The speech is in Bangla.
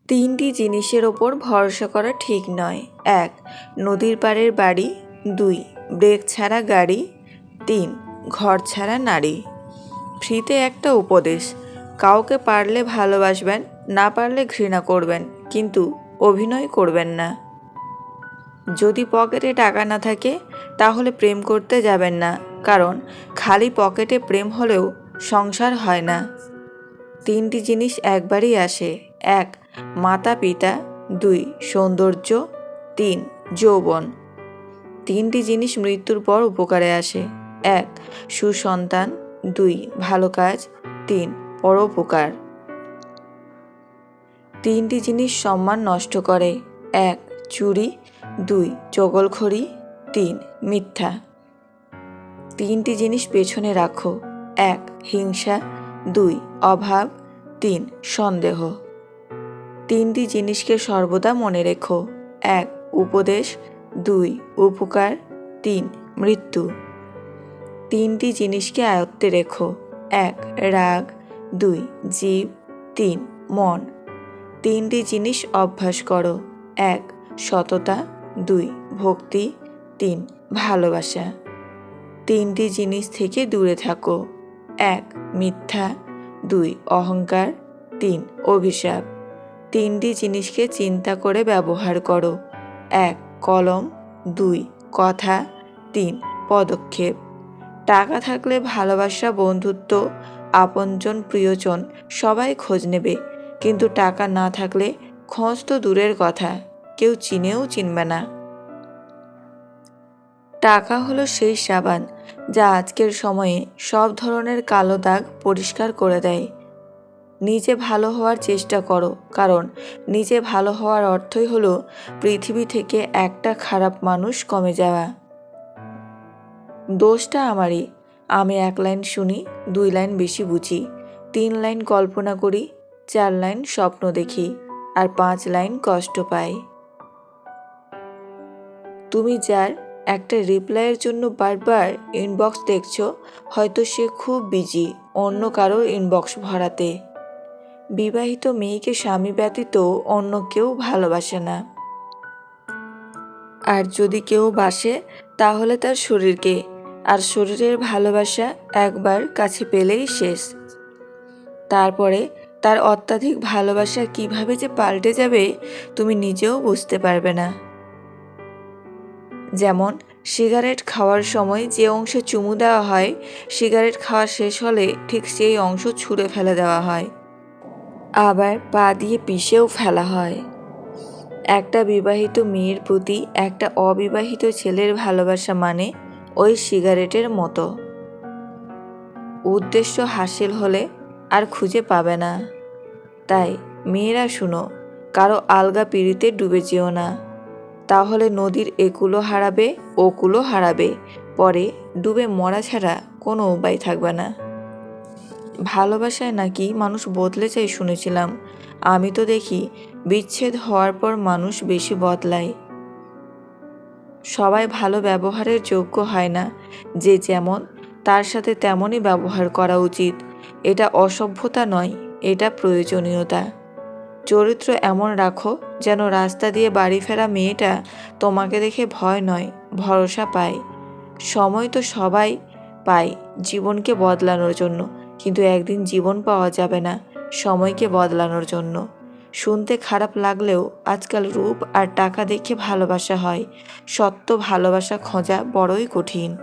তিনটি জিনিসের ওপর ভরসা করা ঠিক নয়। ১. নদীর পাড়ের বাড়ি। ২. ব্রেক ছাড়া গাড়ি। ৩. ঘর ছাড়া নারী। ফ্রিতে একটা উপদেশ, কাউকে পারলে ভালোবাসবেন, না পারলে ঘৃণা করবেন, কিন্তু অভিনয় করবেন না। যদি পকেটে টাকা না থাকে তাহলে প্রেম করতে যাবেন না, কারণ খালি পকেটে প্রেম হলেও সংসার হয় না। তিনটি জিনিস একবারই আসে। ১. মাতা পিতা। ২. সৌন্দর্য। ৩. যৌবন। তিনটি জিনিস মৃত্যুর পর উপকারে আসে। ১. সুসন্তান। ২. ভালো কাজ। ৩. পরোপকার। তিনটি জিনিস সম্মান নষ্ট করে। ১. চুরি। ২. চগলখড়ি। ৩. মিথ্যা। তিনটি জিনিস পেছনে রাখো। ১. হিংসা। ২. অভাব। ৩. সন্দেহ। তিনটি জিনিসকে সর্বদা মনে রেখো। ১. উপদেশ। ২. উপকার। ৩. মৃত্যু। তিনটি জিনিসকে আয়ত্তে রেখো। ১. রাগ। ২. জীব। ৩. মন। তিনটি জিনিস অভ্যাস করো। ১. সততা। ২. ভক্তি। ৩. ভালোবাসা। তিনটি জিনিস থেকে দূরে থাকো। ১. মিথ্যা। ২. অহংকার। ৩. অভিশাপ। তিনটি জিনিসকে চিন্তা করে ব্যবহার করো। ১. কলম। ২. কথা। ৩. পদক্ষেপ। টাকা থাকলে ভালোবাসা, বন্ধুত্ব, আপনজন, প্রিয়জন সবাই খোঁজ নেবে, কিন্তু টাকা না থাকলে খোঁজ তো দূরের কথা, কেউ চিনেও চিনবে না। টাকা হলো সেই সাবান যা আজকের সময়ে সব ধরনের কালো দাগ পরিষ্কার করে দেয়। নিজে ভালো হওয়ার চেষ্টা করো, কারণ নিজে ভালো হওয়ার অর্থই হলো পৃথিবী থেকে একটা খারাপ মানুষ কমে যাওয়া। দোষটা আমারই। আমি ১ লাইন শুনি, ২ লাইন বেশি বুঝি, ৩ লাইন কল্পনা করি, ৪ লাইন স্বপ্ন দেখি, আর ৫ লাইন কষ্ট পাই। তুমি যার একটা রিপ্লাইয়ের জন্য বারবার ইনবক্স দেখছো, হয়তো সে খুব বিজি অন্য কারোর ইনবক্স ভরাতে। বিবাহিত মেয়েকে স্বামী ব্যতীত অন্য কেউ ভালোবাসে না। আর যদি কেউ বাসে তাহলে তার শরীরকে, আর শরীরের ভালোবাসা একবার কাছে পেলেই শেষ। তারপরে তার অত্যাধিক ভালোবাসা কিভাবে যে পাল্টে যাবে তুমি নিজেও বুঝতে পারবে না। যেমন সিগারেট খাওয়ার সময় যে অংশে চুমু দেওয়া হয়, সিগারেট খাওয়া শেষ হলে ঠিক সেই অংশ ছুঁড়ে ফেলে দেওয়া হয়, আবার পা দিয়ে পিষেও ফেলা হয়। একটা বিবাহিত মেয়ের প্রতি একটা অবিবাহিত ছেলের ভালোবাসা মানে ওই সিগারেটের মতো। উদ্দেশ্য হাসিল হলে আর খুঁজে পাবে না। তাই মেয়েরা শুনো, কারো আলগা পিড়িতে ডুবে যেও না, তাহলে নদীর একুলও হারাবে, ওকুলও হারাবে, পরে ডুবে মরা ছাড়া কোনো উপায় থাকবে না। ভালোবাসায় নাকি মানুষ বদলে যায় শুনেছিলাম, আমি তো দেখি বিচ্ছেদ হওয়ার পর মানুষ বেশি বদলায়। সবাই ভালো ব্যবহারের যোগ্য হয় না, যে যেমন তার সাথে তেমনই ব্যবহার করা উচিত। এটা অসভ্যতা নয়, এটা প্রয়োজনীয়তা। চরিত্র এমন রাখো যেন রাস্তা দিয়ে বাড়ি ফেরা মেয়েটা তোমাকে দেখে ভয় নয়, ভরসা পায়। সময় তো সবাই পায় জীবনকে বদলানোর জন্য, কিন্তু একদিন জীবন পাওয়া যাবে না সময়কে বদলানোর জন্য। শুনতে খারাপ লাগলেও আজকাল রূপ আর টাকা দেখে ভালোবাসা হয়, সত্য ভালোবাসা খোঁজা বড়ই কঠিন।